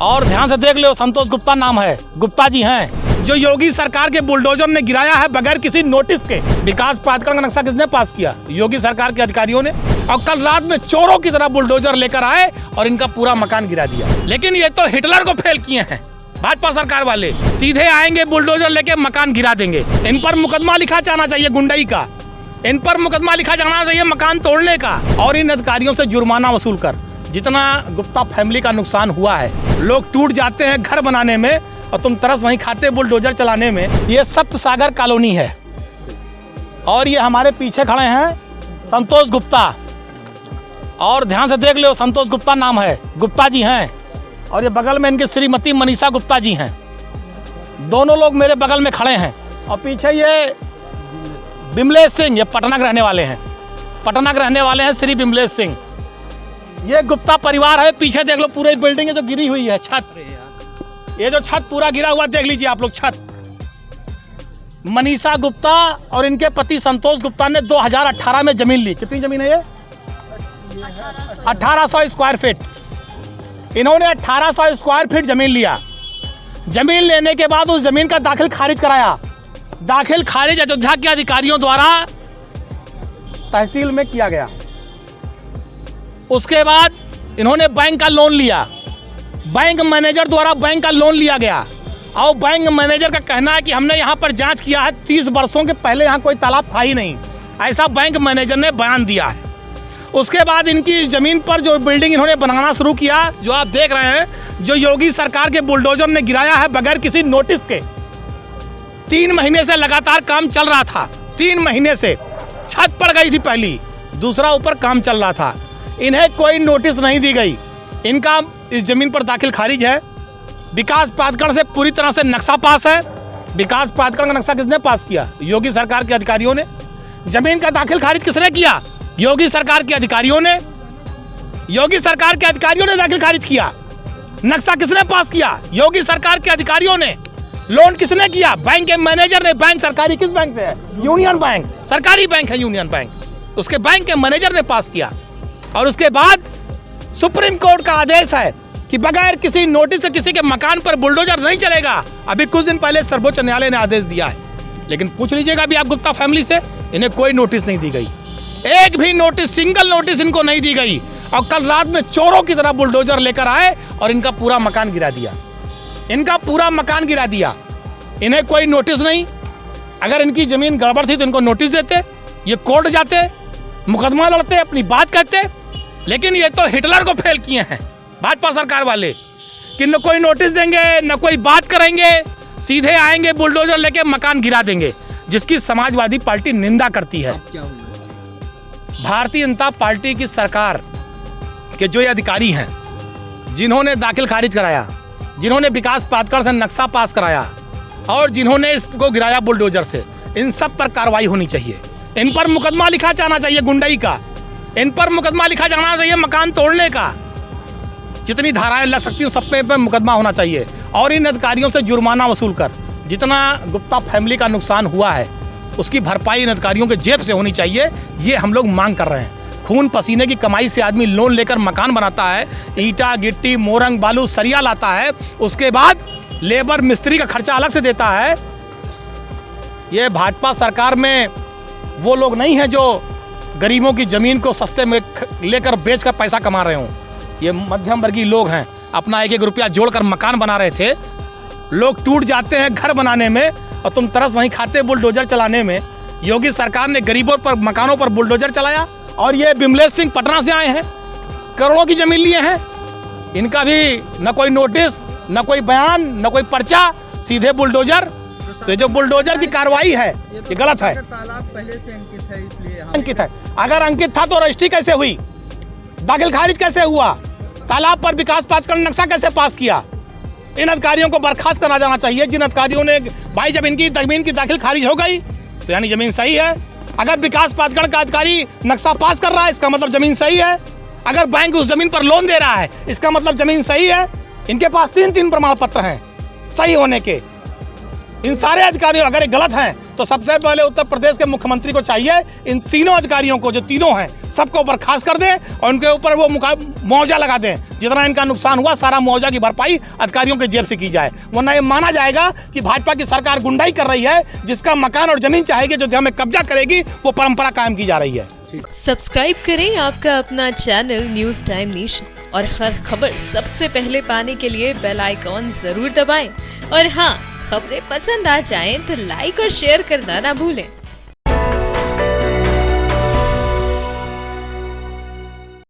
और ध्यान से देख लो, संतोष गुप्ता नाम है, गुप्ता जी हैं। जो योगी सरकार के बुलडोजर ने गिराया है बगैर किसी नोटिस के। विकास प्राधिकरण का नक्शा किसने पास किया? योगी सरकार के अधिकारियों ने। और कल रात में चोरों की तरह बुलडोजर लेकर आए और इनका पूरा मकान गिरा दिया। लेकिन ये तो हिटलर को फेल किए हैं भाजपा सरकार वाले। सीधे आएंगे बुलडोजर लेके मकान गिरा देंगे। इन पर मुकदमा लिखा जाना चाहिए गुंडई का, इन पर मुकदमा लिखा जाना चाहिए मकान तोड़ने का, और इन अधिकारियों से जुर्माना वसूल कर। जितना गुप्ता फैमिली का नुकसान हुआ है, लोग टूट जाते हैं घर बनाने में और तुम तरस नहीं खाते बुलडोजर चलाने में। ये सप्त सागर कॉलोनी है और ये हमारे पीछे खड़े हैं संतोष गुप्ता। और ध्यान से देख लो, संतोष गुप्ता नाम है, गुप्ता जी हैं। और ये बगल में इनकी श्रीमती मनीषा गुप्ता जी हैं। दोनों लोग मेरे बगल में खड़े हैं। और पीछे ये बिमलेश सिंह, ये पटना के रहने वाले हैं, पटना के रहने वाले हैं श्री बिमलेश सिंह। ये गुप्ता परिवार है। पीछे देख लो, पूरी बिल्डिंग जो गिरी हुई है, छत, ये जो छत पूरा गिरा हुआ देख लीजिए आप लोग, छत। मनीषा गुप्ता और इनके पति संतोष गुप्ता ने 2018 में जमीन ली। कितनी जमीन है ये? 1800 स्क्वायर फीट। इन्होंने 1800 स्क्वायर फीट जमीन लिया। जमीन लेने के बाद उस जमीन का दाखिल खारिज कराया। दाखिल खारिज अयोध्या के अधिकारियों द्वारा तहसील में किया गया। उसके बाद इन्होंने बैंक का लोन लिया। बैंक मैनेजर द्वारा बैंक का लोन लिया गया और बैंक मैनेजर का कहना है कि हमने यहाँ पर जांच किया है, 30 वर्षों के पहले यहाँ कोई तालाब था ही नहीं, ऐसा बैंक मैनेजर ने बयान दिया है। उसके बाद इनकी ज़मीन पर जो बिल्डिंग इन्होंने बनाना शुरू किया, जो आप देख रहे हैं, जो योगी सरकार के बुलडोजर ने गिराया है बगैर किसी नोटिस के। 3 महीने से लगातार काम चल रहा था। 3 महीने से छत पड़ गई थी पहली, दूसरा ऊपर काम चल रहा था। इन्हें कोई नोटिस नहीं दी गई। इनका इस जमीन पर दाखिल खारिज है। विकास प्राधिकरण से पूरी तरह से नक्शा पास है। विकास प्राधिकरण का नक्शा किसने पास किया? योगी सरकार के अधिकारियों ने। जमीन का दाखिल खारिज किसने किया? योगी सरकार के अधिकारियों ने। योगी सरकार के अधिकारियों ने दाखिल खारिज किया। नक्शा किसने पास किया? योगी सरकार के अधिकारियों ने। लोन किसने किया? बैंक के मैनेजर ने। बैंक सरकारी किस बैंक से है? यूनियन बैंक, सरकारी बैंक है यूनियन बैंक। उसके बैंक के मैनेजर ने पास किया। और उसके बाद सुप्रीम कोर्ट का आदेश है कि बगैर किसी नोटिस से किसी के मकान पर बुलडोजर नहीं चलेगा। अभी कुछ दिन पहले सर्वोच्च न्यायालय ने आदेश दिया है। लेकिन पूछ लीजिएगा अभी आप गुप्ता फैमिली से, इन्हें कोई नोटिस नहीं दी गई। एक भी नोटिस, सिंगल नोटिस इनको नहीं दी गई। और कल रात में चोरों की तरह बुलडोजर लेकर आए और इनका पूरा मकान गिरा दिया। इनका पूरा मकान गिरा दिया। इन्हें कोई नोटिस नहीं। अगर इनकी जमीन गड़बड़ थी तो इनको नोटिस देते, ये कोर्ट जाते, मुकदमा लड़ते, अपनी बात कहते। लेकिन ये तो हिटलर को फेल किए हैं भाजपा सरकार वाले कि न कोई नोटिस देंगे, न कोई बात करेंगे, सीधे आएंगे बुलडोजर लेके मकान गिरा देंगे, जिसकी समाजवादी पार्टी निंदा करती है। भारतीय जनता पार्टी की सरकार के जो ये अधिकारी हैं, जिन्होंने दाखिल खारिज कराया, जिन्होंने विकास प्राधिकरण से नक्शा पास कराया और जिन्होंने इसको गिराया बुलडोजर से, इन सब पर कार्रवाई होनी चाहिए। इन पर मुकदमा लिखा जाना चाहिए गुंडई का, इन पर मुकदमा लिखा जाना चाहिए मकान तोड़ने का। जितनी धाराएं लग सकती हैं सब पे मुकदमा होना चाहिए। और इन अधिकारियों से जुर्माना वसूल कर। जितना गुप्ता फैमिली का नुकसान हुआ है उसकी भरपाई इन अधिकारियों के जेब से होनी चाहिए। ये हम लोग मांग कर रहे हैं। खून पसीने की कमाई से आदमी लोन लेकर मकान बनाता है, ईंटा गिट्टी मोरंग बालू सरिया लाता है, उसके बाद लेबर मिस्त्री का खर्चा अलग से देता है। ये भाजपा सरकार में वो लोग नहीं हैं जो गरीबों की ज़मीन को सस्ते में लेकर बेचकर पैसा कमा रहे हों। ये मध्यम वर्गीय लोग हैं, अपना 1-1 रुपया जोड़कर मकान बना रहे थे। लोग टूट जाते हैं घर बनाने में और तुम तरस नहीं खाते बुलडोजर चलाने में। योगी सरकार ने गरीबों पर, मकानों पर बुलडोजर चलाया। और ये बिमलेश सिंह पटना से आए हैं, करोड़ों की ज़मीन लिए हैं। इनका भी न कोई नोटिस, न कोई बयान, न कोई पर्चा, सीधे बुलडोजर। तो ये जो बुलडोजर की कार्रवाई है ये गलत है। तालाब पहले से अंकित है, इसलिए अंकित है। अगर अंकित था तो रजिस्ट्री कैसे हुई? दाखिल खारिज कैसे हुआ? तालाब पर विकास प्राधिकरण नक्शा कैसे पास किया? इन अधिकारियों को बर्खास्त करा जाना चाहिए। जिन अधिकारियों ने, भाई जब इनकी जमीन की दाखिल खारिज हो गई तो यानी जमीन सही है। अगर विकास प्राधिकरण का अधिकारी नक्शा पास कर रहा है इसका मतलब जमीन सही है। अगर बैंक उस जमीन पर लोन दे रहा है इसका मतलब जमीन सही है। इनके पास 3 प्रमाण पत्र हैं सही होने के। इन सारे अधिकारियों अगर ये गलत हैं तो सबसे पहले उत्तर प्रदेश के मुख्यमंत्री को चाहिए इन तीनों अधिकारियों को, जो तीनों हैं, सबको बर्खास्त कर दें और उनके ऊपर वो मुआवजा लगा दें। जितना इनका नुकसान हुआ सारा मुआवजा की भरपाई अधिकारियों के जेब से की जाए, वरना ये माना जाएगा कि भाजपा की सरकार गुंडाई कर रही है। जिसका मकान और जमीन चाहेगी, जो हमें कब्जा करेगी, वो परंपरा कायम की जा रही है। सब्सक्राइब करें आपका अपना चैनल न्यूज़ टाइम नेशन और हर खबर सबसे पहले पाने के लिए बेल आइकॉन जरूर दबाएं। और हाँ, खबरें पसंद आ जाएं तो लाइक और शेयर करना ना भूलें।